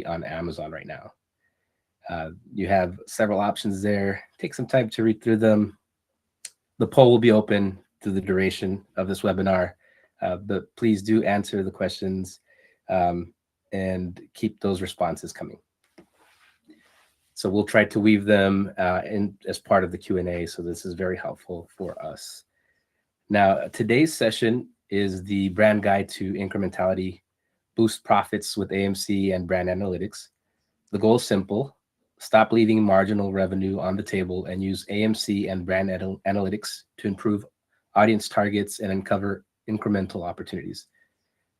on Amazon right now. You have several options there. Take some time to read through them. The poll will be open through the duration of this webinar, but please do answer the questions and keep those responses coming. So we'll try to weave them in as part of the Q&A, so this is very helpful for us. Now, today's session is the brand guide to incrementality, boost profits with AMC and Brand Analytics. The goal is simple: stop leaving marginal revenue on the table and use AMC and Brand Analytics to improve audience targets and uncover incremental opportunities.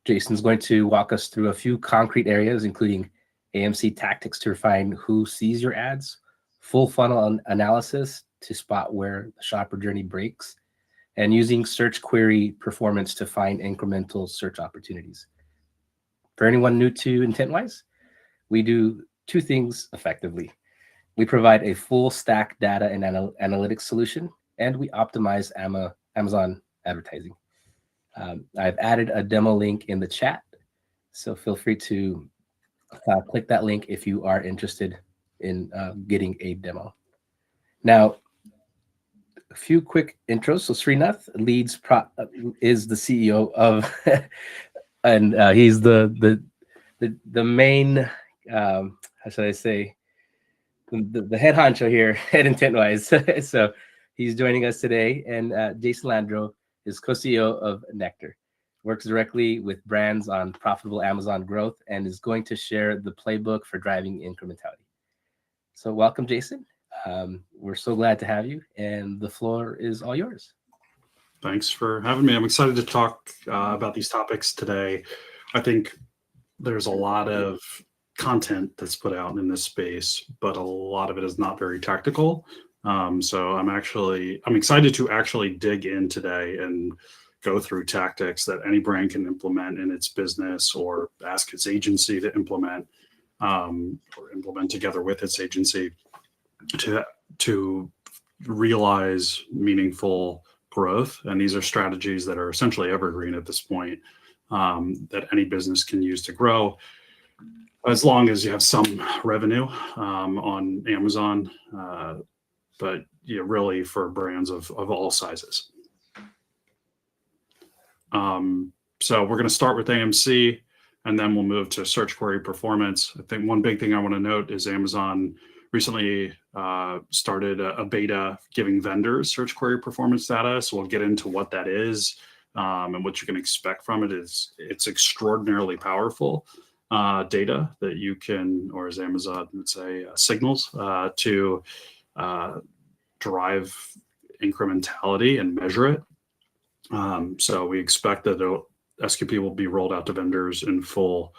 Jason's going to walk us through a few concrete areas, including AMC tactics to refine who sees your ads, full funnel analysis to spot where the shopper journey breaks, and using search query performance to find incremental search opportunities. For anyone new to Intentwise, we do two things effectively. We provide a full stack data and analytics solution, and we optimize Amazon advertising. I've added a demo link in the chat, so feel free to click that link if you are interested in getting a demo. Now, a few quick intros. So Srinath is the CEO of, and he's the main, how should I say, the head honcho here at Intentwise. So he's joining us today, and Jason Landro is co-CEO of Nectar, works directly with brands on profitable Amazon growth, and is going to share the playbook for driving incrementality. So welcome, Jason. We're so glad to have you, and the floor is all yours. Thanks for having me. I'm excited to talk about these topics today. I think there's a lot of content that's put out in this space, but a lot of it is not very tactical. So I'm excited to actually dig in today and go through tactics that any brand can implement in its business or ask its agency to implement, or implement together with its agency to realize meaningful growth. And these are strategies that are essentially evergreen at this point, that any business can use to grow, as long as you have some revenue on Amazon, but really for brands of all sizes. So we're going to start with AMC, and then we'll move to search query performance. I think one big thing I want to note is Amazon recently started a beta giving vendors search query performance data. So we'll get into what that is and what you can expect from it. It's extraordinarily powerful data that you can, or as Amazon would say, signals to drive incrementality and measure it. So we expect that SQP will be rolled out to vendors in full,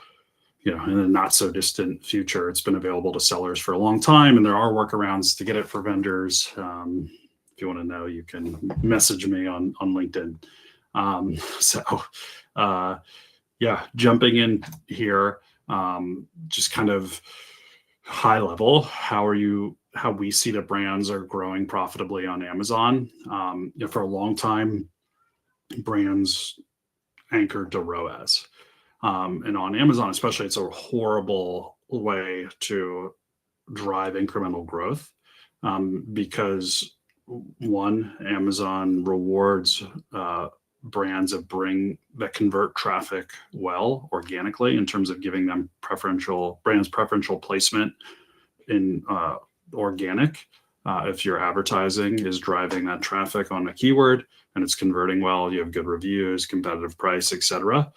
in the not so distant future. It's been available to sellers for a long time, and there are workarounds to get it for vendors. If you want to know, you can message me on LinkedIn. Jumping in here, just kind of high level, how we see that brands are growing profitably on Amazon. For a long time, brands anchored to ROAS. And on Amazon especially, it's a horrible way to drive incremental growth because, one, Amazon rewards brands that convert traffic well organically in terms of giving them preferential placement in organic. If your advertising is driving that traffic on a keyword and it's converting well, you have good reviews, competitive price, etc.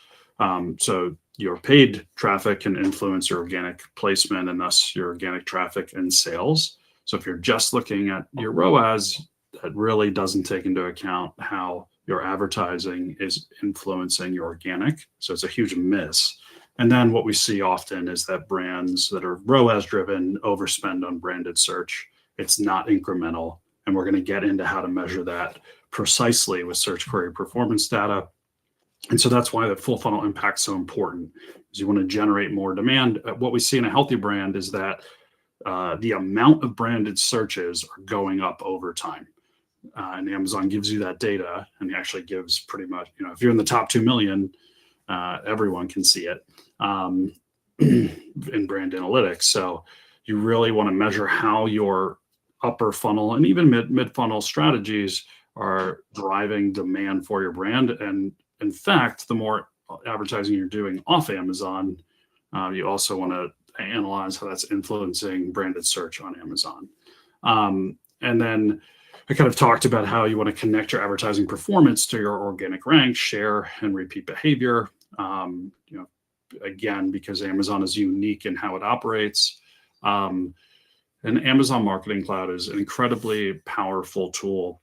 So your paid traffic can influence your organic placement and thus your organic traffic and sales. So if you're just looking at your ROAS, that really doesn't take into account how your advertising is influencing your organic. So it's a huge miss. And then what we see often is that brands that are ROAS driven overspend on branded search. It's not incremental. And we're going to get into how to measure that precisely with search query performance data. And so that's why the full funnel impact is so important, is you want to generate more demand. What we see in a healthy brand is that the amount of branded searches are going up over time. And Amazon gives you that data, and it actually gives pretty much, if you're in the top 2 million, everyone can see it. in brand analytics. So you really want to measure how your upper funnel and even mid funnel strategies are driving demand for your brand. And in fact, the more advertising you're doing off Amazon, you also want to analyze how that's influencing branded search on Amazon. And then I kind of talked about how you want to connect your advertising performance to your organic rank, share, and repeat behavior. Again, because Amazon is unique in how it operates. And Amazon Marketing Cloud is an incredibly powerful tool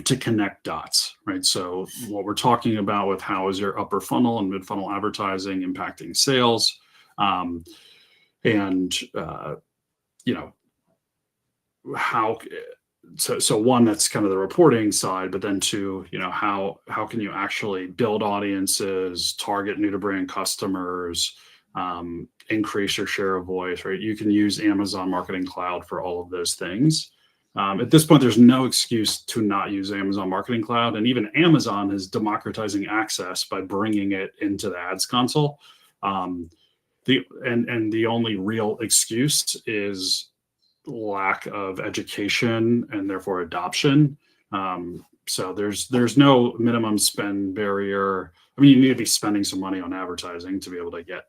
to connect dots, right? So what we're talking about with how is your upper funnel and mid funnel advertising impacting sales, how. So one, that's kind of the reporting side, but then two, how can you actually build audiences, target new to brand customers, increase your share of voice, right? You can use Amazon Marketing Cloud for all of those things. At this point, there's no excuse to not use Amazon Marketing Cloud, and even Amazon is democratizing access by bringing it into the ads console. The only real excuse is lack of education and therefore adoption. So there's no minimum spend barrier. I mean, you need to be spending some money on advertising to be able to get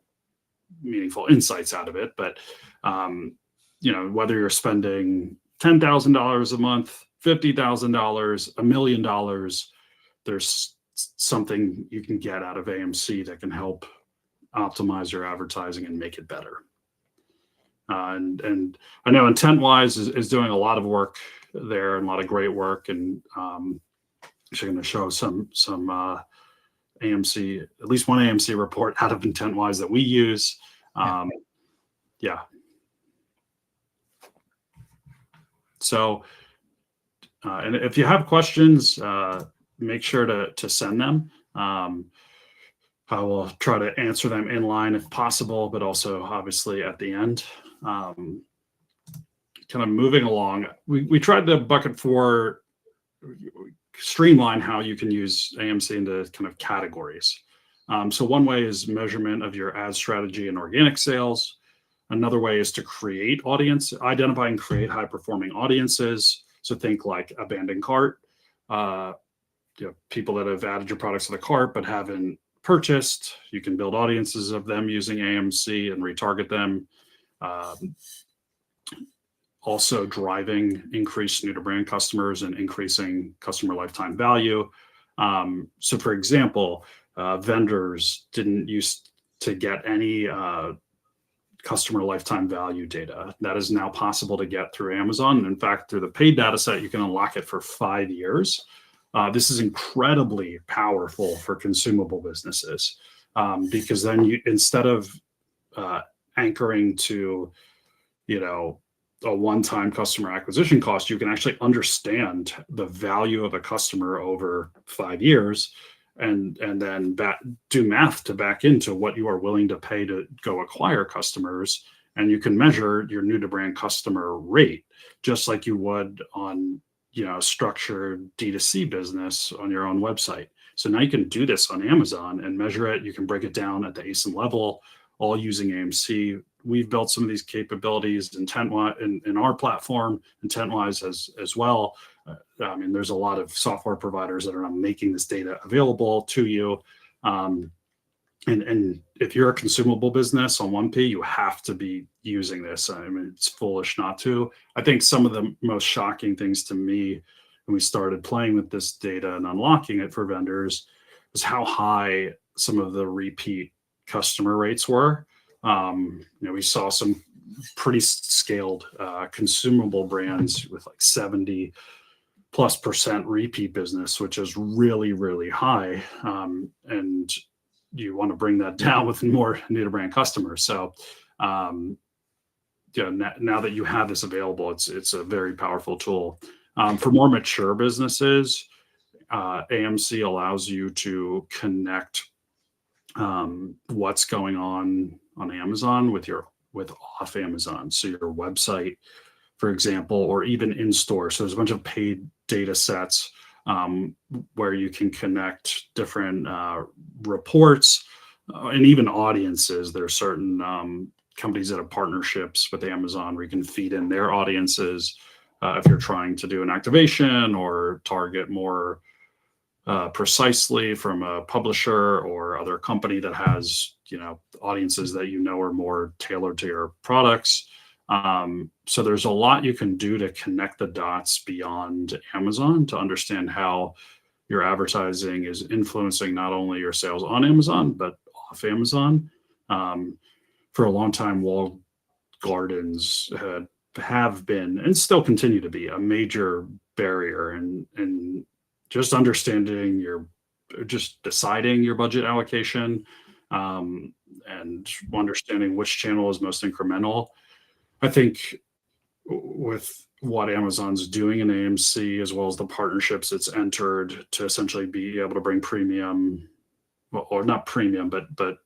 meaningful insights out of it. But whether you're spending $10,000 a month, $50,000, $1 million, there's something you can get out of AMC that can help optimize your advertising and make it better. And I know Intentwise is doing a lot of work there and a lot of great work. And actually going to show some AMC, at least one AMC report out of Intentwise that we use. Yeah. So, and if you have questions, make sure to send them. I will try to answer them in line if possible, but also obviously at the end. Kind of moving along, we tried to bucket for streamline how you can use AMC into kind of categories. So one way is measurement of your ad strategy and organic sales. Another way is to identify and create high performing audiences. So think like abandoned cart, people that have added your products to the cart but haven't purchased. You can build audiences of them using AMC and retarget them. Also driving increased new to brand customers and increasing customer lifetime value. So for example, vendors didn't used to get any customer lifetime value data. That is now possible to get through Amazon. And in fact, through the paid data set, you can unlock it for 5 years. This is incredibly powerful for consumable businesses because then you, instead of anchoring to, a one-time customer acquisition cost, you can actually understand the value of a customer over 5 years and then do math to back into what you are willing to pay to go acquire customers. And you can measure your new to brand customer rate, just like you would on, structured D2C business on your own website. So now you can do this on Amazon and measure it. You can break it down at the ASIN level, all using AMC. We've built some of these capabilities in our platform, Intentwise as well. There's a lot of software providers that are now making this data available to you. And if you're a consumable business on 1P, you have to be using this. It's foolish not to. I think some of the most shocking things to me when we started playing with this data and unlocking it for vendors was how high some of the repeat customer rates were. We saw some pretty scaled consumable brands with like 70+% repeat business, which is really, really high. And you want to bring that down with more new to brand customers. So, now that you have this available, it's a very powerful tool. For more mature businesses, AMC allows you to connect what's going on Amazon with off Amazon. So your website, for example, or even in store. So there's a bunch of paid data sets where you can connect different reports and even audiences. There are certain companies that have partnerships with Amazon where you can feed in their audiences if you're trying to do an activation or target more precisely from a publisher or other company that has, audiences that are more tailored to your products. So there's a lot you can do to connect the dots beyond Amazon to understand how your advertising is influencing not only your sales on Amazon, but off Amazon. For a long time, walled gardens have been and still continue to be a major barrier in just understanding just deciding your budget allocation, and understanding which channel is most incremental. I think with what Amazon's doing in AMC, as well as the partnerships it's entered to essentially be able to bring premium, or not premium, but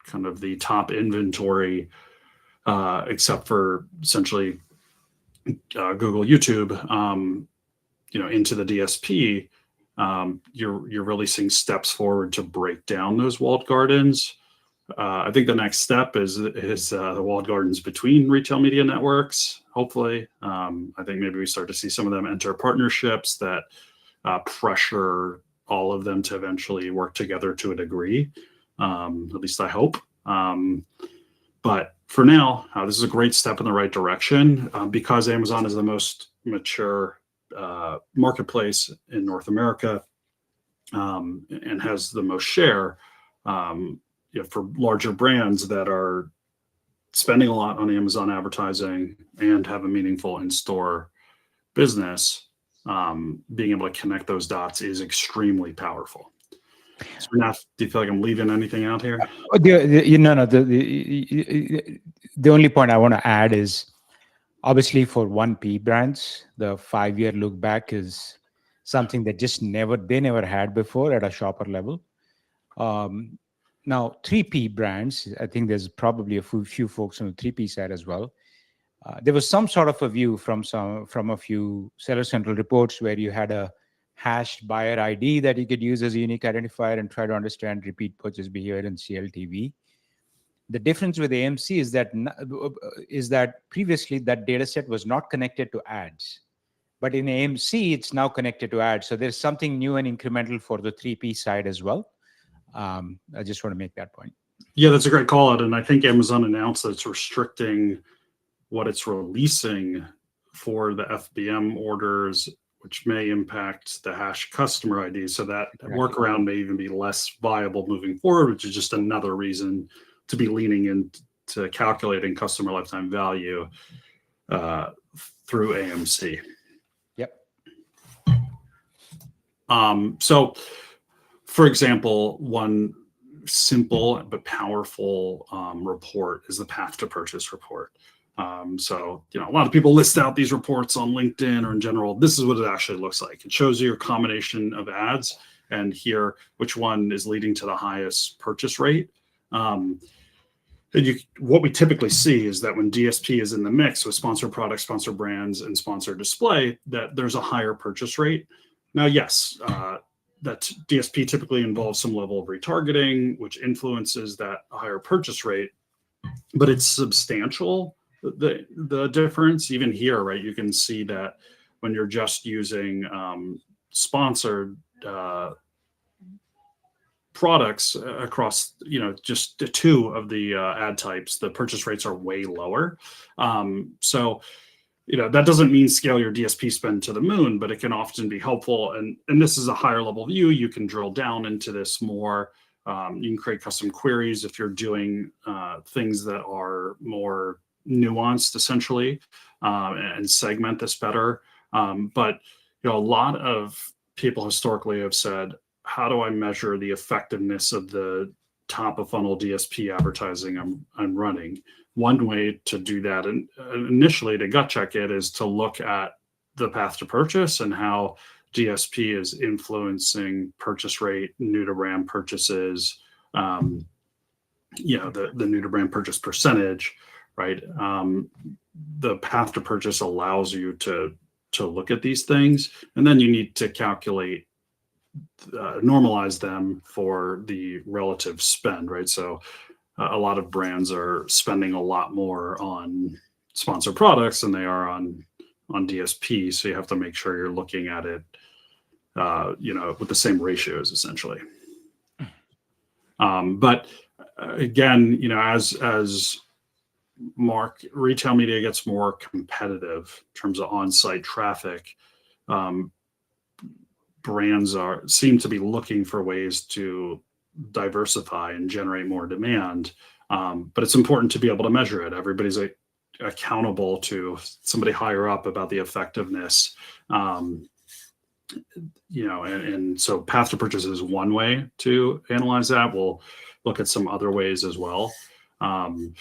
kind of the top inventory, except for essentially Google, YouTube, into the DSP. You're really seeing steps forward to break down those walled gardens. I think the next step is the walled gardens between retail media networks. Hopefully, I think maybe we start to see some of them enter partnerships that pressure all of them to eventually work together to a degree. At least I hope. But for now, this is a great step in the right direction because Amazon is the most mature marketplace in North America, and has the most share. For larger brands that are spending a lot on Amazon advertising and have a meaningful in-store business, being able to connect those dots is extremely powerful. So, Naf, do you feel like I'm leaving anything out here? The only point I want to add is, obviously for 1P brands, the 5-year look back is something that they never had before at a shopper level. Now, 3P brands, I think there's probably a few folks on the 3P side as well. There was some sort of a view from a few Seller Central reports where you had a hashed buyer ID that you could use as a unique identifier and try to understand repeat purchase behavior in CLTV. The difference with AMC is that previously that data set was not connected to ads, but in AMC it's now connected to ads. So there's something new and incremental for the 3P side as well. I just want to make that point. Yeah, that's a great call out. And I think Amazon announced that it's restricting what it's releasing for the FBM orders, which may impact the hash customer ID. So that workaround may even be less viable moving forward, which is just another reason to be leaning into calculating customer lifetime value through AMC. Yep. So, for example, one simple but powerful report is the path to purchase report. So, a lot of people list out these reports on LinkedIn or in general. This is what it actually looks like. It shows you a combination of ads and here which one is leading to the highest purchase rate. What we typically see is that when DSP is in the mix with sponsored products, sponsored brands, and sponsored display, that there's a higher purchase rate. Now, yes, that DSP typically involves some level of retargeting, which influences that higher purchase rate, but it's substantial, the difference. Even here, right, you can see that when you're just using sponsored products across, just the two of the ad types, the purchase rates are way lower. So, that doesn't mean scale your DSP spend to the moon, but it can often be helpful. And this is a higher level view. You can drill down into this more. You can create custom queries if you're doing things that are more nuanced, essentially, and segment this better. But a lot of people historically have said, how do I measure the effectiveness of the top of funnel DSP advertising I'm running? One way to do that, and initially to gut check it, is to look at the path to purchase and how DSP is influencing purchase rate, new to brand purchases, the new to brand purchase percentage, right? The path to purchase allows you to look at these things, and then you need to calculate normalize them for the relative spend, right? So a lot of brands are spending a lot more on sponsored products than they are on DSP. So you have to make sure you're looking at it, with the same ratios essentially. But again, as retail media gets more competitive in terms of on-site traffic, brands seem to be looking for ways to diversify and generate more demand. But it's important to be able to measure it. Everybody's accountable to somebody higher up about the effectiveness. And so path to purchase is one way to analyze that. We'll look at some other ways as well. And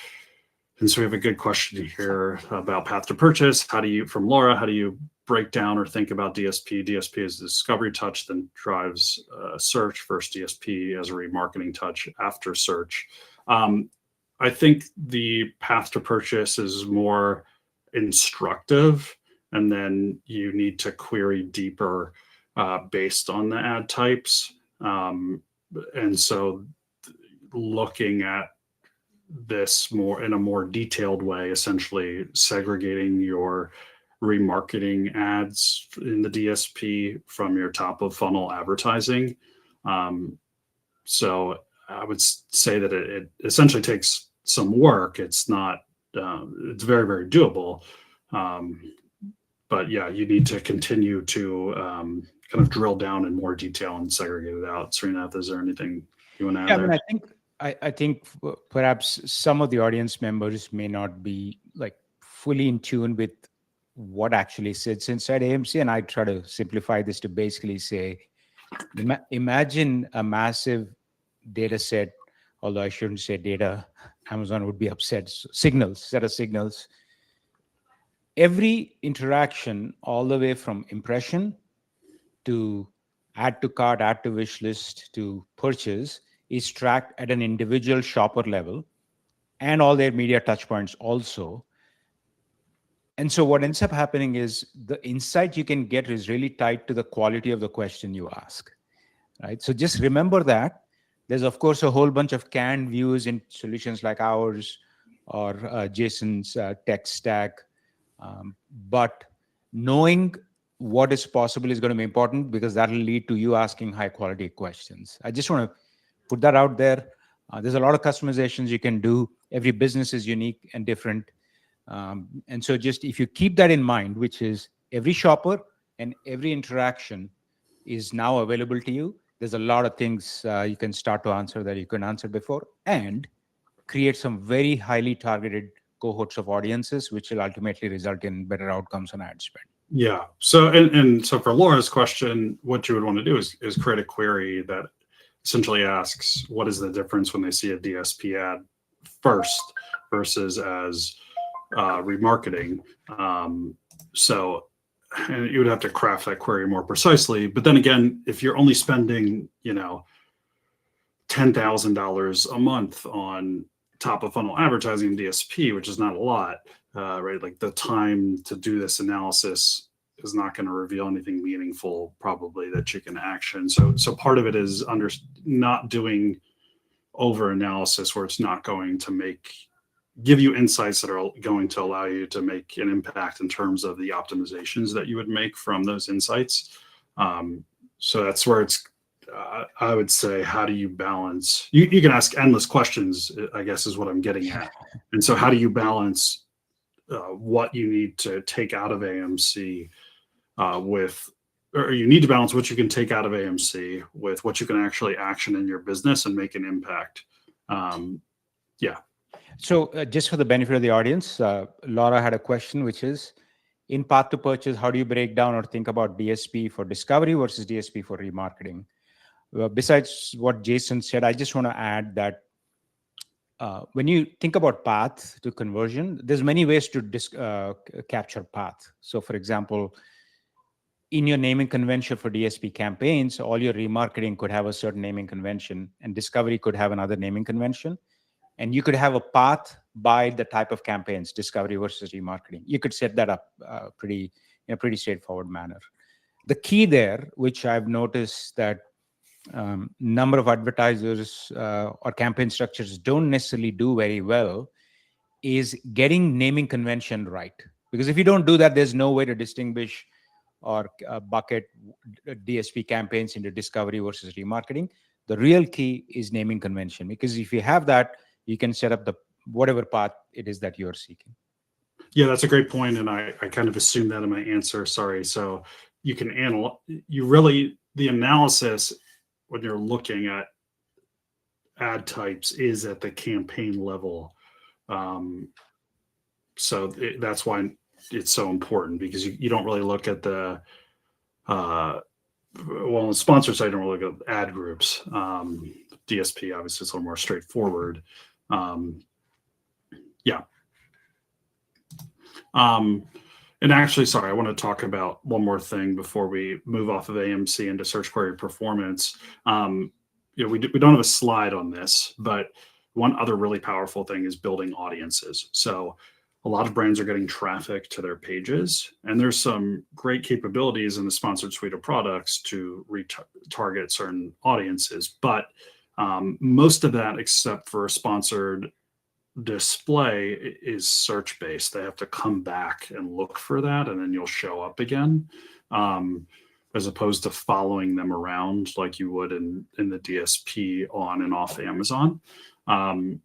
so we have a good question here about path to purchase. From Laura, how do you break down or think about DSP? DSP is the discovery touch, then drives search. First DSP as a remarketing touch after search. I think the path to purchase is more instructive, and then you need to query deeper based on the ad types. And so looking at this in a more detailed way, essentially segregating your remarketing ads in the DSP from your top of funnel advertising. So I would say that it essentially takes some work. It's not, it's very, very doable. But yeah, you need to continue to kind of drill down in more detail and segregate it out. Srinath, is there anything you want to add there? I think perhaps some of the audience members may not be fully in tune with what actually sits inside AMC, and I try to simplify this to basically say, imagine a massive data set, although I shouldn't say data, Amazon would be upset. Set of signals. Every interaction, all the way from impression to add to cart, add to wish list to purchase, is tracked at an individual shopper level, and all their media touch points also. And so what ends up happening is the insight you can get is really tied to the quality of the question you ask, right? So just remember that. There's, of course, a whole bunch of canned views in solutions like ours or Jason's tech stack. But knowing what is possible is going to be important, because that will lead to you asking high quality questions. I just want to put that out there. There's a lot of customizations you can do. Every business is unique and different. And so just if you keep that in mind, which is every shopper and every interaction is now available to you, there's a lot of things you can start to answer that you couldn't answer before, and create some very highly targeted cohorts of audiences, which will ultimately result in better outcomes on ad spend. Yeah. So, and so for Laura's question, what you would want to do is create a query that essentially asks, what is the difference when they see a DSP ad first versus as remarketing? So, and you would have to craft that query more precisely. But then again, if you're only spending, $10,000 a month on top of funnel advertising DSP, which is not a lot, right? Like the time to do this analysis is not going to reveal anything meaningful, probably, that you can action. So part of it is not doing over analysis where it's not going to give you insights that are going to allow you to make an impact in terms of the optimizations that you would make from those insights. So that's where it's, I would say, how do you balance? You can ask endless questions, I guess, is what I'm getting at. And so how do you balance what you need to take out of AMC or you need to balance what you can take out of AMC with what you can actually action in your business and make an impact. Yeah. So just for the benefit of the audience, Laura had a question, which is, in path to purchase, how do you break down or think about DSP for discovery versus DSP for remarketing? Besides what Jason said, I just want to add that when you think about path to conversion, there's many ways to capture path. So for example, in your naming convention for DSP campaigns, all your remarketing could have a certain naming convention, and discovery could have another naming convention. And you could have a path by the type of campaigns, discovery versus remarketing. You could set that up in a pretty straightforward manner. The key there, which I've noticed that number of advertisers or campaign structures don't necessarily do very well, is getting naming convention right. Because if you don't do that, there's no way to distinguish or bucket DSP campaigns into discovery versus remarketing. The real key is naming convention, because if you have that, you can set up the whatever path it is that you're seeking. Yeah, that's a great point, and I kind of assumed that in my answer. Sorry. So you can the analysis when you're looking at ad types is at the campaign level. That's why it's so important, because you don't really look at the on the sponsor side, you don't really look at ad groups. DSP obviously is a little more straightforward. And actually, sorry, I want to talk about one more thing before we move off of AMC into search query performance. We don't have a slide on this, but one other really powerful thing is building audiences. So a lot of brands are getting traffic to their pages, and there's some great capabilities in the sponsored suite of products to target certain audiences. But most of that, except for sponsored display, is search based. They have to come back and look for that, and then you'll show up again, as opposed to following them around like you would in the DSP on and off Amazon.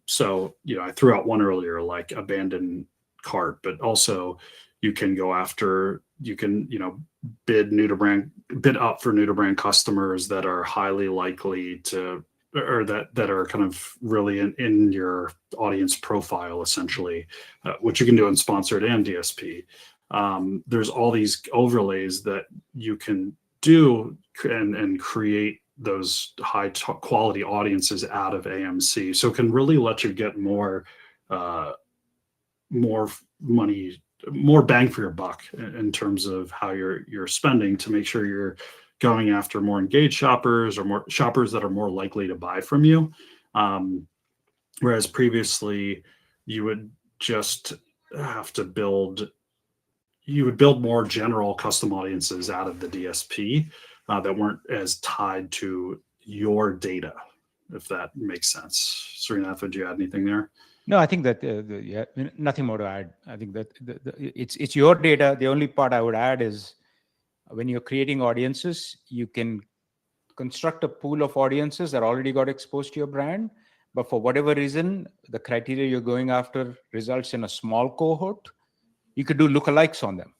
So I threw out one earlier, like abandoned cart, but also you can go after, bid up for new to brand customers that are highly likely to, or that are kind of really in your audience profile, essentially, which you can do in sponsored and DSP. There's all these overlays that you can do and create those high quality audiences out of AMC. So it can really let you get more money, more bang for your buck in terms of how you're spending, to make sure you're going after more engaged shoppers, or more shoppers that are more likely to buy from you. Whereas previously you would just have to build more general custom audiences out of the DSP that weren't as tied to your data, if that makes sense. Srinath, would you add anything there? No, I think that nothing more to add. I think that it's your data. The only part I would add is, when you're creating audiences, you can construct a pool of audiences that already got exposed to your brand, but for whatever reason, the criteria you're going after results in a small cohort. You could do lookalikes on them,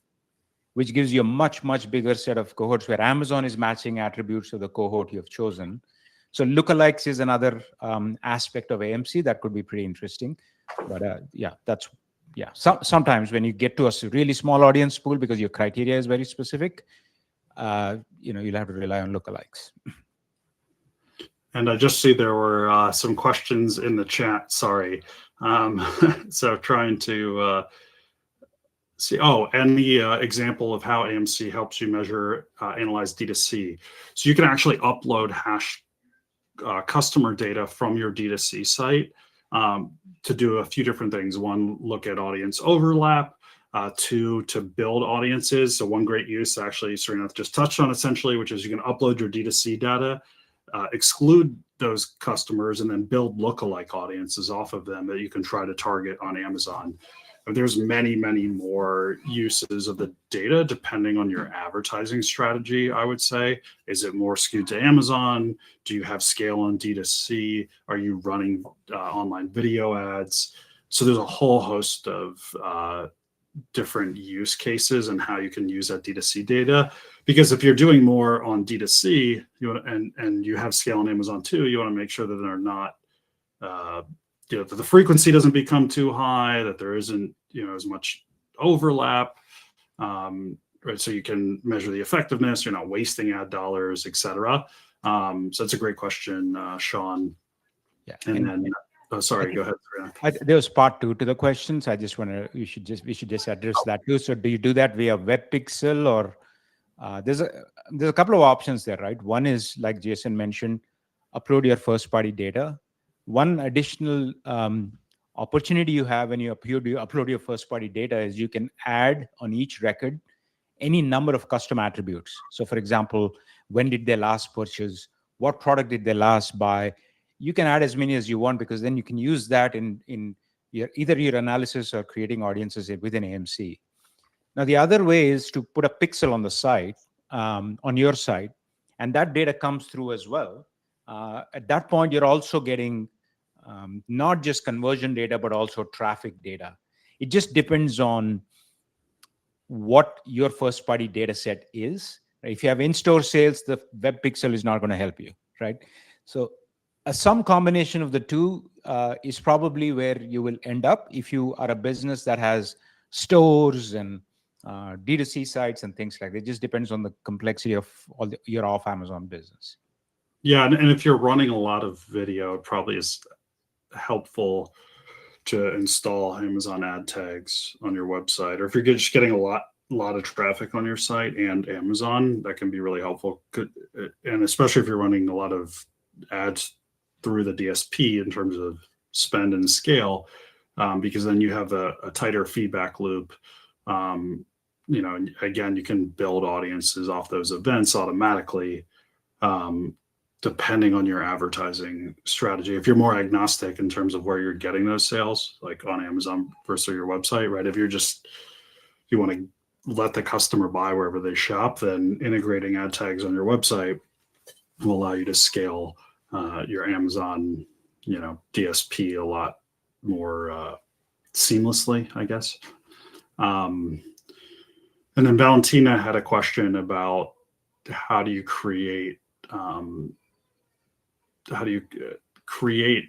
which gives you a much, much bigger set of cohorts where Amazon is matching attributes of the cohort you've chosen. So lookalikes is another aspect of AMC that could be pretty interesting. But sometimes when you get to a really small audience pool, because your criteria is very specific, you'll have to rely on lookalikes. And I just see there were some questions in the chat. Sorry. So trying to see. Oh, and the example of how AMC helps you measure, analyze D2C. So you can actually upload customer data from your D2C site to do a few different things. One, look at audience overlap. Two, to build audiences. So one great use, actually, Srinath just touched on, essentially, which is you can upload your D2C data, exclude those customers, and then build lookalike audiences off of them that you can try to target on Amazon. But there's many, many more uses of the data depending on your advertising strategy, I would say. Is it more skewed to Amazon? Do you have scale on D2C? Are you running online video ads? So there's a whole host of different use cases and how you can use that D2C data. Because if you're doing more on D2C, and you have scale on Amazon too, you want to make sure that they're not, that the frequency doesn't become too high, that there isn't, as much overlap, right? So you can measure the effectiveness, you're not wasting ad dollars, etc. So that's a great question, Sean. Yeah. And then, sorry, go ahead. There was part 2 to the questions. I just we should just address that too. So do you do that via web pixel, or there's a couple of options there, right? One is, like Jason mentioned, upload your first party data. One additional opportunity you have when you upload your first party data is you can add on each record any number of custom attributes. So for example, when did they last purchase? What product did they last buy? You can add as many as you want, because then you can use that in either your analysis or creating audiences within AMC. Now, the other way is to put a pixel on the site, on your site, and that data comes through as well. At that point, you're also getting not just conversion data, but also traffic data. It just depends on what your first party data set is. If you have in-store sales, the web pixel is not going to help you, right? So some combination of the two is probably where you will end up if you are a business that has stores and D2C sites and things like that. It just depends on the complexity of your off Amazon business. Yeah, and if you're running a lot of video, it probably is helpful to install Amazon ad tags on your website, or if you're just getting a lot of traffic on your site and Amazon, that can be really helpful. And especially if you're running a lot of ads through the DSP in terms of spend and scale, because then you have a tighter feedback loop. Again, you can build audiences off those events automatically, depending on your advertising strategy. If you're more agnostic in terms of where you're getting those sales, like on Amazon versus your website, right? If you want to let the customer buy wherever they shop, then integrating ad tags on your website will allow you to scale your Amazon, DSP a lot more seamlessly, I guess. And then Valentina had a question about how do you create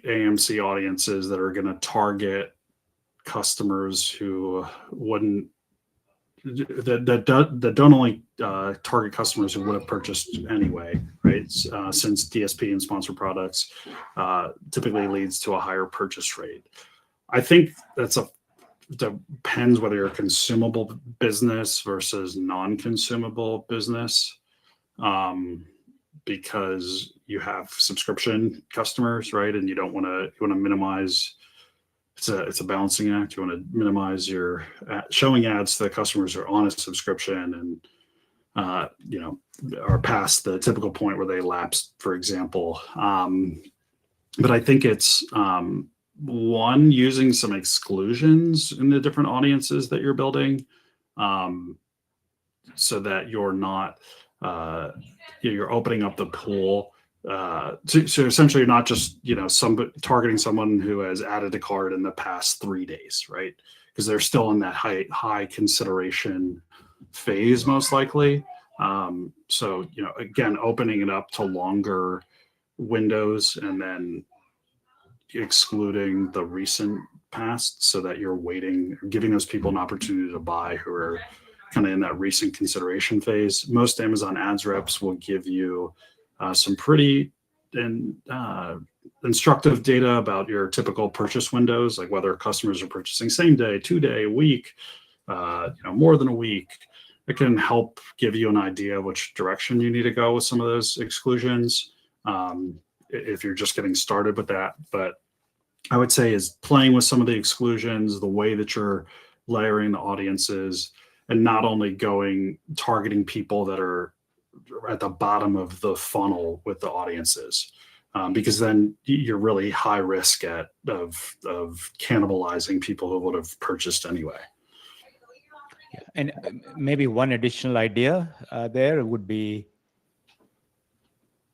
AMC audiences that are going to target customers who that don't only target customers who would have purchased anyway, right? Since DSP and sponsored products typically leads to a higher purchase rate. I think depends whether you're a consumable business versus non-consumable business, because you have subscription customers, right? And you want to minimize. It's a balancing act. You want to minimize your showing ads to the customers who are on a subscription and are past the typical point where they lapse, for example. But I think it's one, using some exclusions in the different audiences that you're building, so that you're not you're opening up the pool. So essentially, you're not just targeting someone who has added a card in the past 3 days, right? Because they're still in that high consideration phase, most likely. So again, opening it up to longer windows and then excluding the recent past, so that you're giving those people an opportunity to buy who are kind of in that recent consideration phase. Most Amazon ads reps will give you some pretty instructive data about your typical purchase windows, like whether customers are purchasing same day, 2 day, a week, more than a week. It can help give you an idea of which direction you need to go with some of those exclusions, if you're just getting started with that. But I would say is playing with some of the exclusions, the way that you're layering the audiences, and not only targeting people that are at the bottom of the funnel with the audiences, because then you're really high risk of cannibalizing people who would have purchased anyway. Yeah. And maybe one additional idea there would be,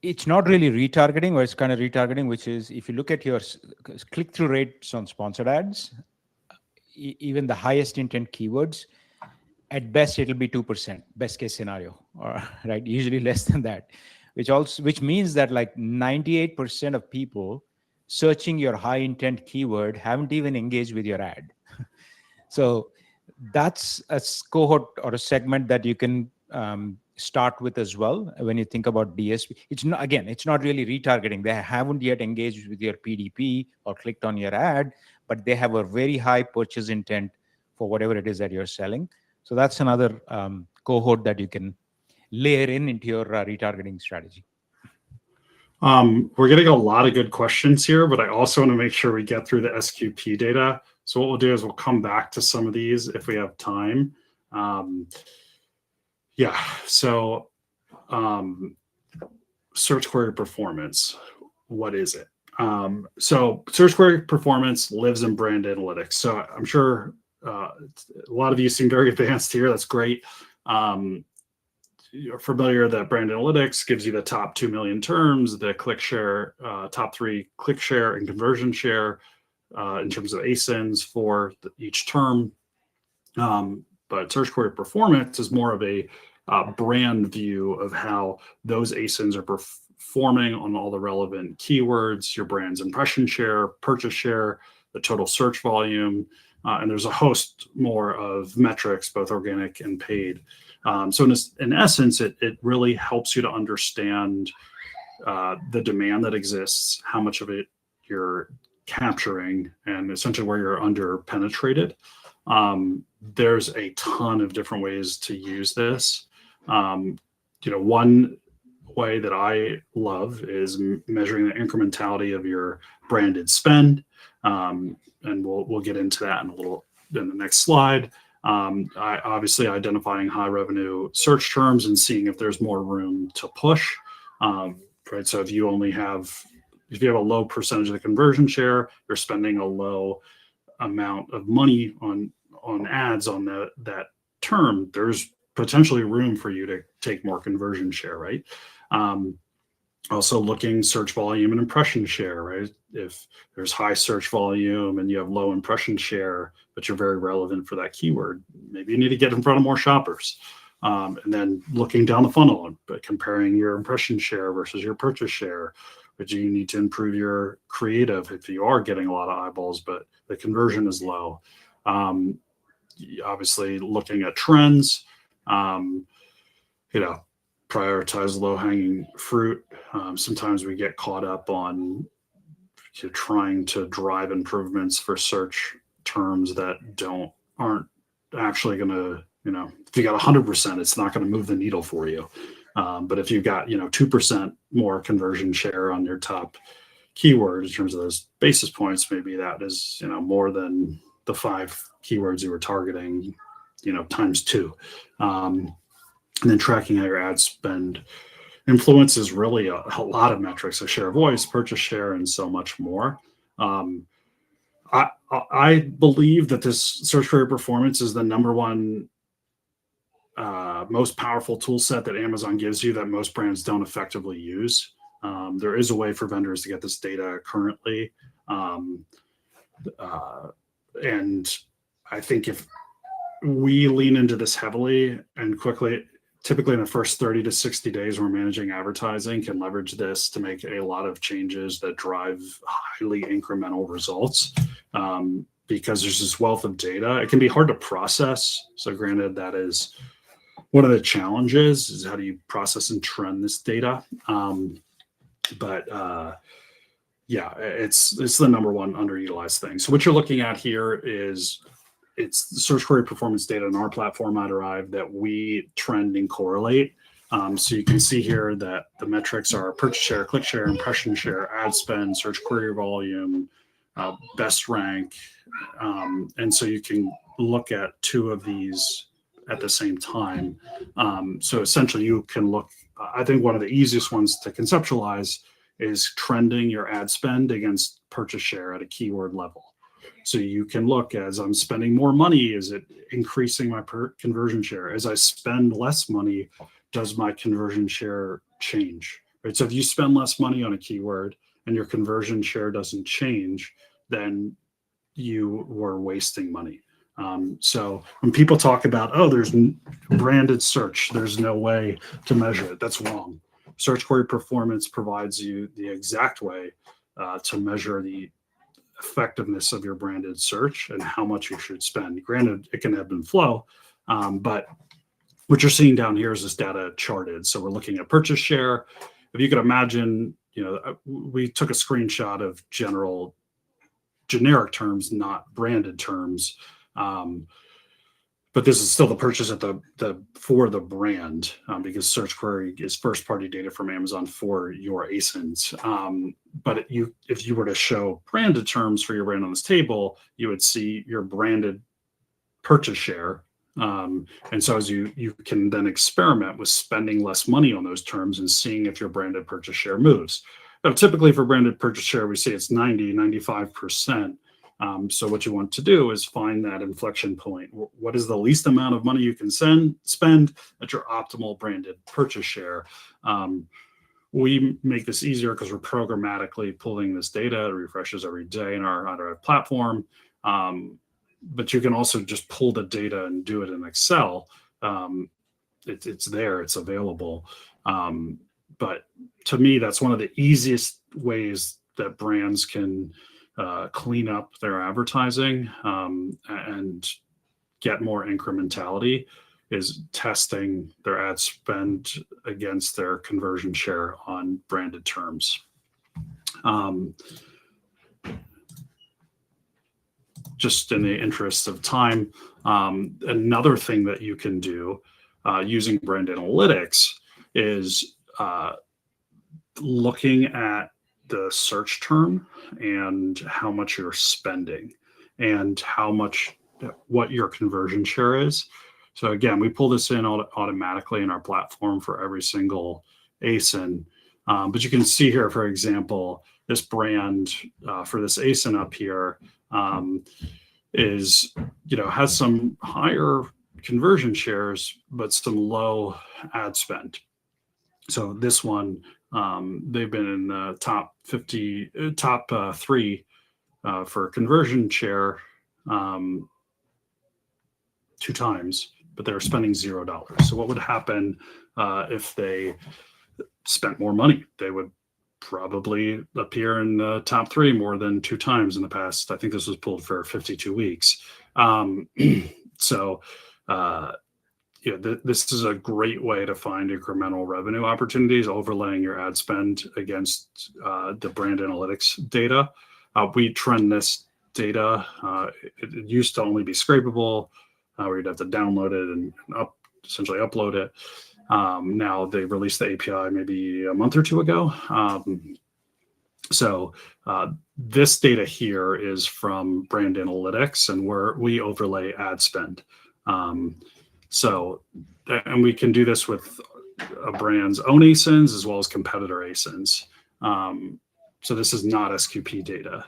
it's not really retargeting, or it's kind of retargeting, which is if you look at your click-through rates on sponsored ads, even the highest intent keywords, at best it'll be 2%, best case scenario, or right, usually less than that, which means that like 98% of people searching your high intent keyword haven't even engaged with your ad. So that's a cohort or a segment that you can start with as well when you think about DSP. It's not really retargeting. They haven't yet engaged with your PDP or clicked on your ad, but they have a very high purchase intent for whatever it is that you're selling. So that's another cohort that you can layer into your retargeting strategy. We're getting a lot of good questions here, but I also want to make sure we get through the SQP data. So what we'll do is we'll come back to some of these if we have time. Yeah. So search query performance, what is it? So search query performance lives in brand analytics. So I'm sure a lot of you seem very advanced here. That's great. You're familiar that brand analytics gives you the top 2 million terms, the click share, top 3 click share and conversion share in terms of ASINs for each term. But search query performance is more of a brand view of how those ASINs are performing on all the relevant keywords, your brand's impression share, purchase share, the total search volume, and there's a host more of metrics, both organic and paid. So in essence, it really helps you to understand the demand that exists, how much of it you're capturing, and essentially where you're under penetrated. There's a ton of different ways to use this. One way that I love is measuring the incrementality of your branded spend, and we'll get into that in the next slide. Obviously identifying high revenue search terms and seeing if there's more room to push. Right. So if you have a low percentage of the conversion share, you're spending a low amount of money on ads on that term, there's potentially room for you to take more conversion share, right? Also looking search volume and impression share, right? If there's high search volume and you have low impression share, but you're very relevant for that keyword, maybe you need to get in front of more shoppers. And then looking down the funnel, but comparing your impression share versus your purchase share, but you need to improve your creative if you are getting a lot of eyeballs, but the conversion is low. Obviously looking at trends, prioritize low-hanging fruit. Sometimes we get caught up on trying to drive improvements for search terms that aren't actually going to, if you got 100%, it's not going to move the needle for you. But if you've got 2% more conversion share on your top keyword in terms of those basis points, maybe that is more than the 5 keywords you were targeting, times 2. And then tracking how your ad spend influences really a lot of metrics, so share of voice, purchase share, and so much more. I believe that this search query performance is the number one most powerful tool set that Amazon gives you that most brands don't effectively use. There is a way for vendors to get this data currently. And I think if we lean into this heavily and quickly, typically in the first 30 to 60 days, we're managing advertising, can leverage this to make a lot of changes that drive highly incremental results. Because there's this wealth of data, it can be hard to process. So granted, that is one of the challenges, is how do you process and trend this data? Yeah, it's the number one underutilized thing. So what you're looking at here is it's the search query performance data in our platform at Arrive that we trend and correlate. So you can see here that the metrics are purchase share, click share, impression share, ad spend, search query volume, best rank. And so you can look at 2 of these at the same time. So essentially you can look, I think one of the easiest ones to conceptualize is trending your ad spend against purchase share at a keyword level. So you can look, as I'm spending more money, is it increasing my conversion share? As I spend less money, does my conversion share change? Right. So if you spend less money on a keyword and your conversion share doesn't change, then you were wasting money. So when people talk about, there's branded search, there's no way to measure it, that's wrong. Search query performance provides you the exact way to measure the effectiveness of your branded search and how much you should spend. Granted, it can ebb and flow, but what you're seeing down here is this data charted. So we're looking at purchase share. If you could imagine, we took a screenshot of generic terms, not branded terms. But this is still the purchase at for the brand, because search query is first party data from Amazon for your ASINs. But if you were to show branded terms for your brand on this table, you would see your branded purchase share And so as you can then experiment with spending less money on those terms and seeing if your branded purchase share moves. Now, typically for branded purchase share, we say it's 90, 95%. So what you want to do is find that inflection point. What is the least amount of money you can spend at your optimal branded purchase share? We make this easier because we're programmatically pulling this data. It refreshes every day on our platform. But you can also just pull the data and do it in Excel. It's there, it's available. But to me, that's one of the easiest ways that brands can clean up their advertising and get more incrementality, is testing their ad spend against their conversion share on branded terms. Just in the interest of time, another thing that you can do using brand analytics is looking at the search term and how much you're spending and what your conversion share is. So again, we pull this in automatically in our platform for every single ASIN. But you can see here, for example, this brand for this ASIN up here is, has some higher conversion shares, but some low ad spend. So this one, they've been in the top 3 for conversion share 2 times, but they're spending $0. So what would happen if they spent more money? They would probably appear in the top 3 more than 2 times in the past. I think this was pulled for 52 weeks. This is a great way to find incremental revenue opportunities, overlaying your ad spend against the brand analytics data. We trend this data. It used to only be scrapable, where you'd have to download it and essentially upload it. Now they released the API maybe a month or 2 ago. So this data here is from brand analytics, and we overlay ad spend. And we can do this with a brand's own ASINs as well as competitor ASINs. So this is not SQP data.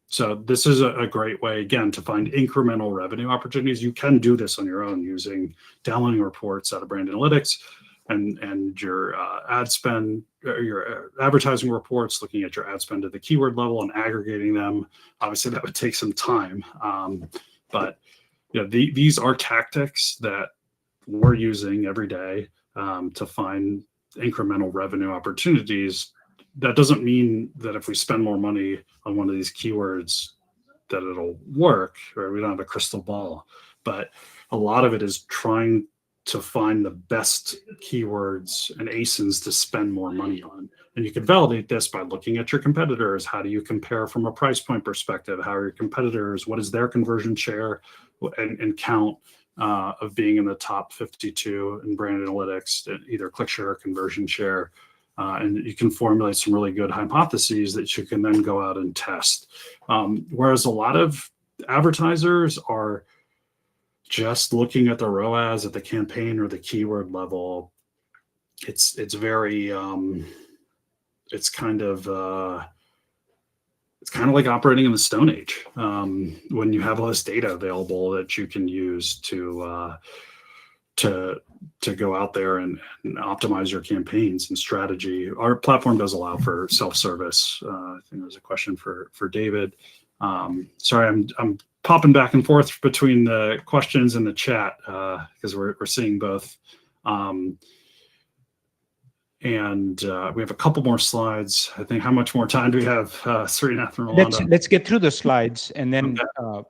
So this is a great way, again, to find incremental revenue opportunities. You can do this on your own using downloading reports out of brand analytics and your ad spend, or your advertising reports, looking at your ad spend at the keyword level and aggregating them. Obviously, that would take some time, but these are tactics that we're using every day to find incremental revenue opportunities. That doesn't mean that if we spend more money on one of these keywords that it'll work, or we don't have a crystal ball. But a lot of it is trying to find the best keywords and ASINs to spend more money on. And you can validate this by looking at your competitors. How do you compare from a price point perspective? How are your competitors? What is their conversion share and count of being in the top 52 in brand analytics, either click share or conversion share? And you can formulate some really good hypotheses that you can then go out and test. Whereas a lot of advertisers are just looking at the ROAS at the campaign or the keyword level. It's very it's kind of like operating in the Stone Age when you have all this data available that you can use to go out there and optimize your campaigns and strategy. Our platform does allow for self-service. I think there's a question for David. Sorry, I'm popping back and forth between the questions and the chat because we're seeing both. And we have a couple more slides. I think, how much more time do we have, Srinath and Rolando? Let's get through the slides, and then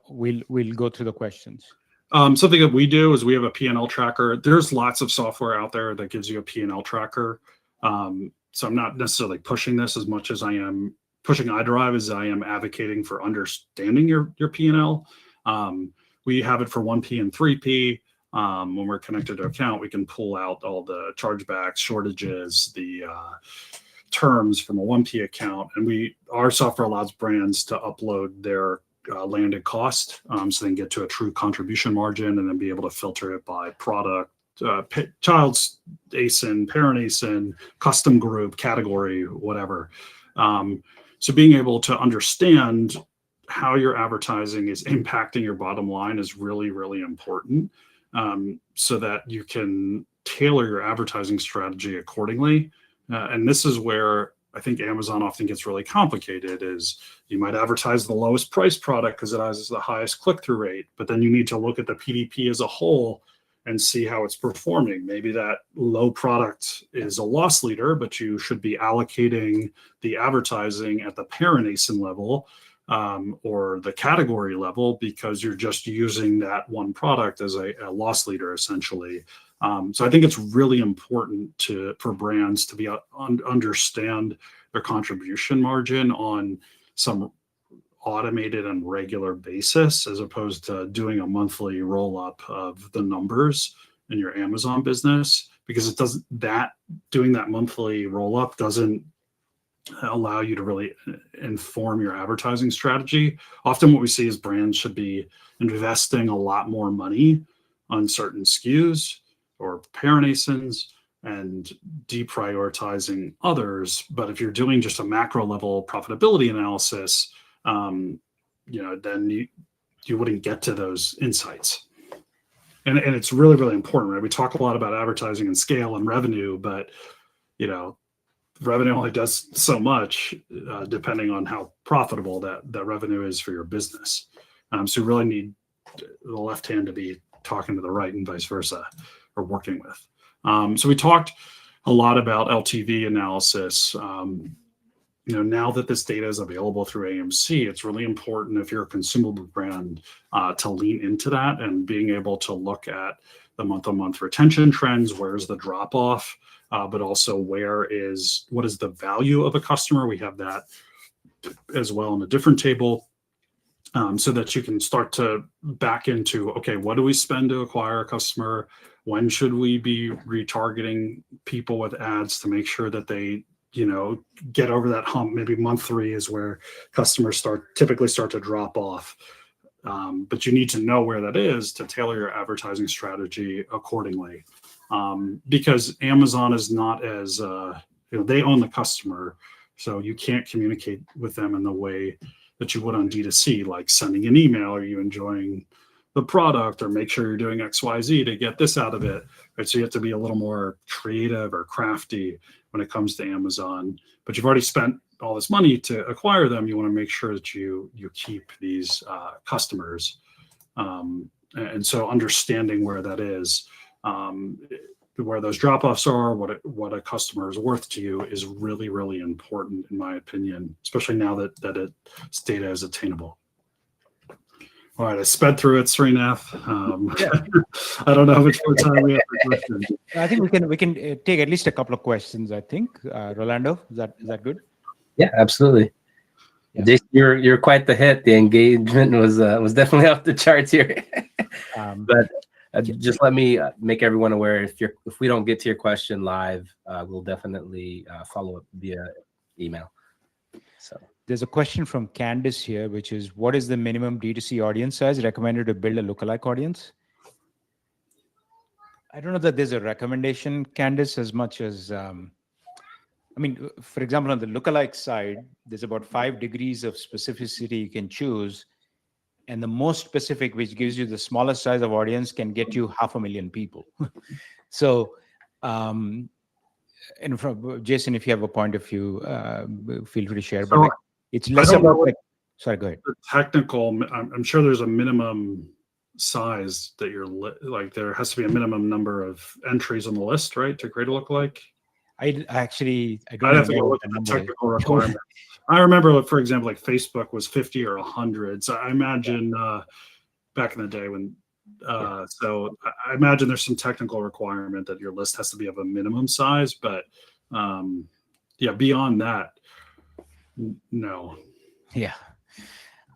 we'll go through the questions. Something that we do is we have a P&L tracker. There's lots of software out there that gives you a P&L tracker. So I'm not necessarily pushing this as much as I am pushing iDrive, as I am advocating for understanding your P&L. We have it for 1P and 3P. When we're connected to account, we can pull out all the chargebacks, shortages, the terms from a 1P account. And our software allows brands to upload their landed cost, so then get to a true contribution margin, and then be able to filter it by product, child's ASIN, parent ASIN, custom group, category, whatever. So being able to understand how your advertising is impacting your bottom line is really, really important, so that you can tailor your advertising strategy accordingly. And this is where I think Amazon often gets really complicated. Is you might advertise the lowest price product because it has the highest click-through rate, but then you need to look at the PDP as a whole and see how it's performing. Maybe that low product is a loss leader, but you should be allocating the advertising at the parent ASIN level, or the category level, because you're just using that one product as a loss leader, essentially. So I think it's really important for brands to be understand their contribution margin on some automated and regular basis, as opposed to doing a monthly roll up of the numbers in your Amazon business, because doing that monthly roll up doesn't allow you to really inform your advertising strategy. Often what we see is brands should be investing a lot more money on certain SKUs or parent ASINs and deprioritizing others. But if you're doing just a macro level profitability analysis, then you wouldn't get to those insights. And it's really, really important, right? We talk a lot about advertising and scale and revenue, but revenue only does so much, depending on how profitable that revenue is for your business. So you really need the left hand to be talking to the right and vice versa, or working with. So we talked a lot about LTV analysis. Now that this data is available through AMC, it's really important, if you're a consumable brand, to lean into that and being able to look at the month-on-month retention trends. Where's the drop off? But also what is the value of a customer? We have that as well in a different table, so that you can start to back into, okay, what do we spend to acquire a customer? When should we be retargeting people with ads to make sure that they get over that hump? Maybe month 3 is where customers typically start to drop off. But you need to know where that is to tailor your advertising strategy accordingly. Because Amazon is not as, they own the customer, so you can't communicate with them in the way that you would on D2C, like sending an email, are you enjoying the product, or make sure you're doing XYZ to get this out of it. Right? So you have to be a little more creative or crafty when it comes to Amazon, but you've already spent all this money to acquire them. You want to make sure that you keep these customers. And so understanding where that is, where those drop-offs are, what a customer is worth to you, is really, really important, in my opinion, especially now that its data is attainable. All right, I sped through it, Srinath. I don't know how much more time we have for questions. I think we can take at least a couple of questions. I think, Rolando, is that good? Yeah, absolutely. Yeah. Jason, you're quite the hit. The engagement was definitely off the charts here. But just let me make everyone aware, if we don't get to your question live, we'll definitely follow up via email. So there's a question from Candice here, which is, what is the minimum D2C audience size recommended to build a lookalike audience? I don't know that there's a recommendation, Candice, as much as, for example, on the lookalike side, there's about 5 degrees of specificity you can choose. And the most specific, which gives you the smallest size of audience, can get you 500,000 people. So, and from Jason, if you have a point of view, feel free to share. But it's less about sorry, go ahead. The technical, I'm sure there's a minimum size that there has to be a minimum number of entries on the list, right, to create a lookalike. I don't have to go look at the technical requirement. I remember, for example, like Facebook was 50 or 100. So I imagine back in the day when, so I imagine there's some technical requirement that your list has to be of a minimum size. But beyond that, no. Yeah.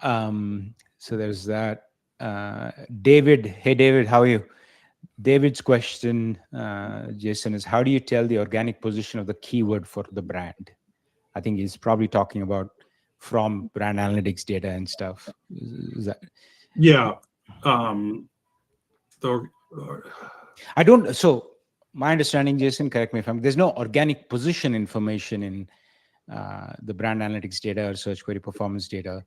So there's that. David, hey David, how are you? David's question, Jason, is how do you tell the organic position of the keyword for the brand? I think he's probably talking about from brand analytics data and stuff. Is that? Yeah. The, I don't. So my understanding, Jason, correct me if I'm. There's no organic position information in the brand analytics data or search query performance data.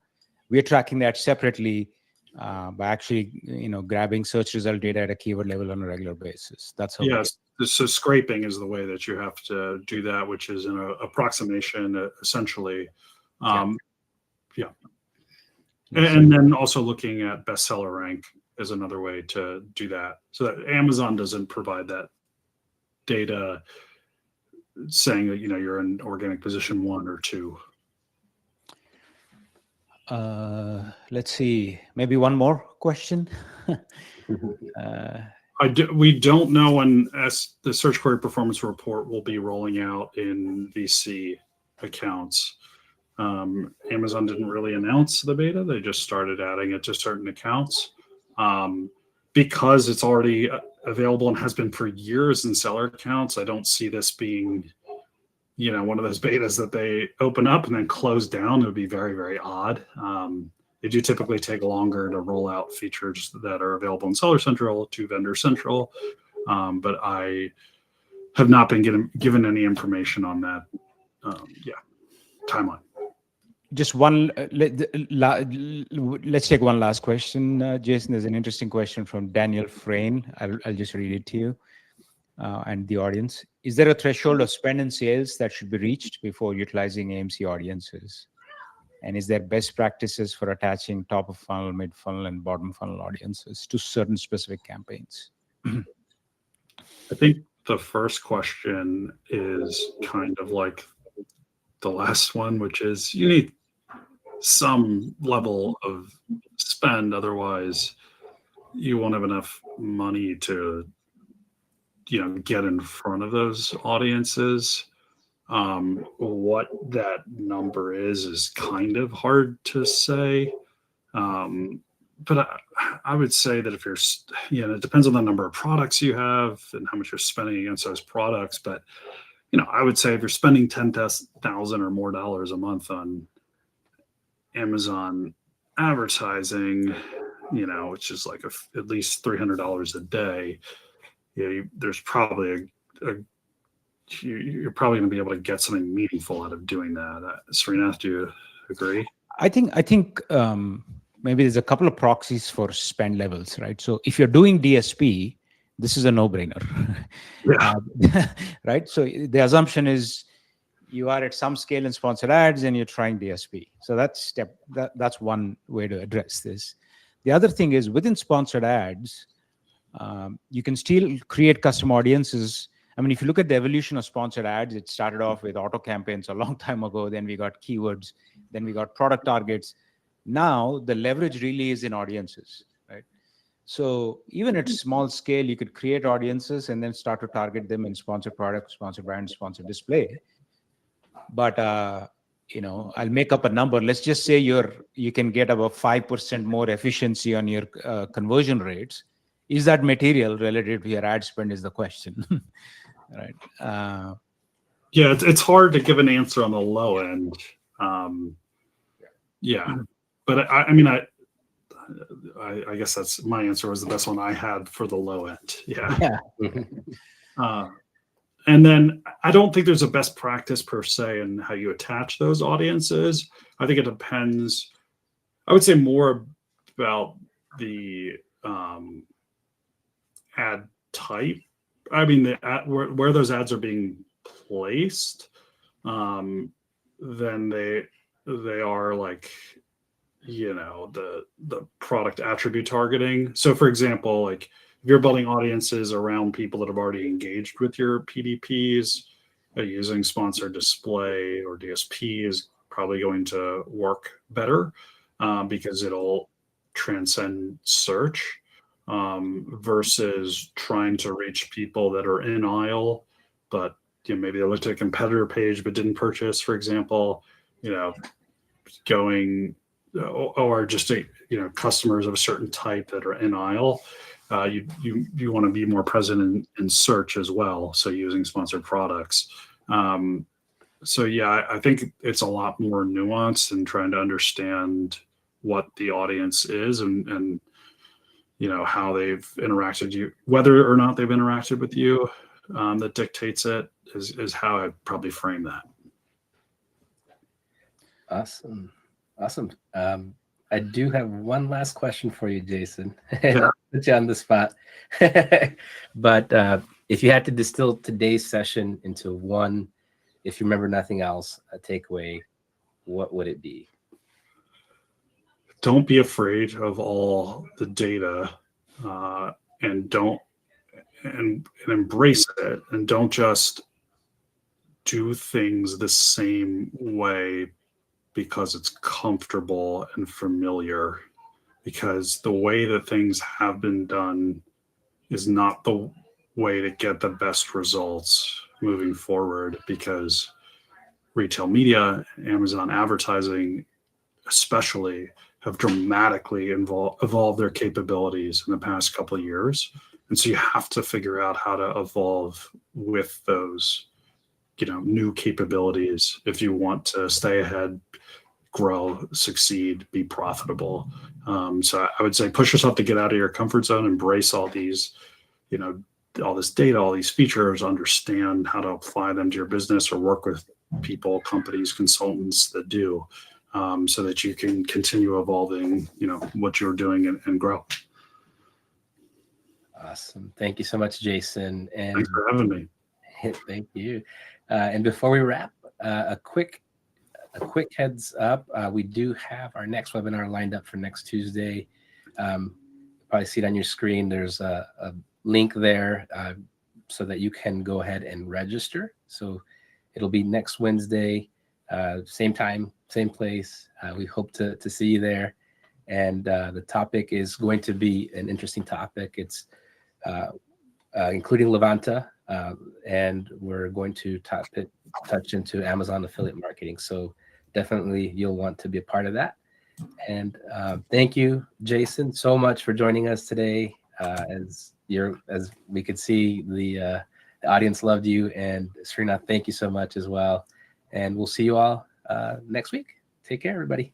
We're tracking that separately by actually, grabbing search result data at a keyword level on a regular basis. That's how. yes. So scraping is the way that you have to do that, which is an approximation, essentially. Yeah. And then also looking at bestseller rank is another way to do that. So that Amazon doesn't provide that data saying that, you're in organic position 1 or 2. Let's see. Maybe one more question. We don't know when the search query performance report will be rolling out in VC accounts. Amazon didn't really announce the beta. They just started adding it to certain accounts. Because it's already available and has been for years in seller accounts, I don't see this being, one of those betas that they open up and then close down. It would be very, very odd. They do typically take longer to roll out features that are available in Seller Central to Vendor Central. But I have not been given any information on that. Timeline. Just one. Let's take one last question, Jason. There's an interesting question from Daniel Frayne. I'll just read it to you and the audience. Is there a threshold of spend and sales that should be reached before utilizing AMC audiences? And is there best practices for attaching top of funnel, mid funnel, and bottom funnel audiences to certain specific campaigns? I think the first question is kind of like the last one, which is you need some level of spend. Otherwise, you won't have enough money to, get in front of those audiences. What that number is kind of hard to say. But I would say that if you're, it depends on the number of products you have and how much you're spending against those products. But, I would say if you're spending $10,000 or more a month on Amazon advertising, which is like at least $300 a day, there's probably you're probably going to be able to get something meaningful out of doing that. Srinath, do you agree? I think maybe there's a couple of proxies for spend levels, right? So if you're doing DSP, this is a no-brainer, right? So the assumption is you are at some scale in sponsored ads and you're trying DSP. So that's one way to address this. The other thing is within sponsored ads, you can still create custom audiences. I mean, if you look at the evolution of sponsored ads, it started off with auto campaigns a long time ago. Then we got keywords. Then we got product targets. Now the leverage really is in audiences, right? So even at small scale, you could create audiences and then start to target them in sponsored products, sponsored brands, sponsored display. But I'll make up a number. Let's just say you can get about 5% more efficiency on your conversion rates. Is that material relative to your ad spend is the question, right? Yeah, it's hard to give an answer on the low end. But I guess that's my answer was the best one I had for the low end. Yeah. And then I don't think there's a best practice per se in how you attach those audiences. I think it depends. I would say more about the ad type. I mean, where those ads are being placed, then they are like, the product attribute targeting. So for example, like if you're building audiences around people that have already engaged with your PDPs, using sponsored display or DSP is probably going to work better because it'll transcend search versus trying to reach people that are in aisle, but maybe they looked at a competitor page but didn't purchase, for example, going or just customers of a certain type that are in aisle. You want to be more present in search as well. So using sponsored products. So yeah, I think it's a lot more nuanced in trying to understand what the audience is and how they've interacted you, whether or not they've interacted with you, that dictates it is how I'd probably frame that. Awesome. I do have one last question for you, Jason. Yeah. Put you on the spot. But if you had to distill today's session into one, if you remember nothing else, a takeaway, what would it be? Don't be afraid of all the data, and don't and embrace it, and don't just do things the same way because it's comfortable and familiar, because the way that things have been done is not the way to get the best results moving forward, because retail media, Amazon advertising especially, have dramatically evolved their capabilities in the past couple of years. And so you have to figure out how to evolve with those new capabilities if you want to stay ahead, grow, succeed, be profitable. So I would say push yourself to get out of your comfort zone, embrace all these, all this data, all these features, understand how to apply them to your business or work with people, companies, consultants that do, so that you can continue evolving, what you're doing and grow. Awesome. Thank you so much, Jason. And thanks for having me. Thank you. And before we wrap, a quick heads up. We do have our next webinar lined up for next Tuesday. Probably see it on your screen. There's a link there so that you can go ahead and register. So it'll be next Wednesday, same time, same place. We hope to see you there. And the topic is going to be an interesting topic. It's including Levanta, and we're going to touch into Amazon affiliate marketing. So definitely you'll want to be a part of that. And thank you, Jason, so much for joining us today. As we could see, the audience loved you, and Srinath, thank you so much as well. And we'll see you all next week. Take care, everybody.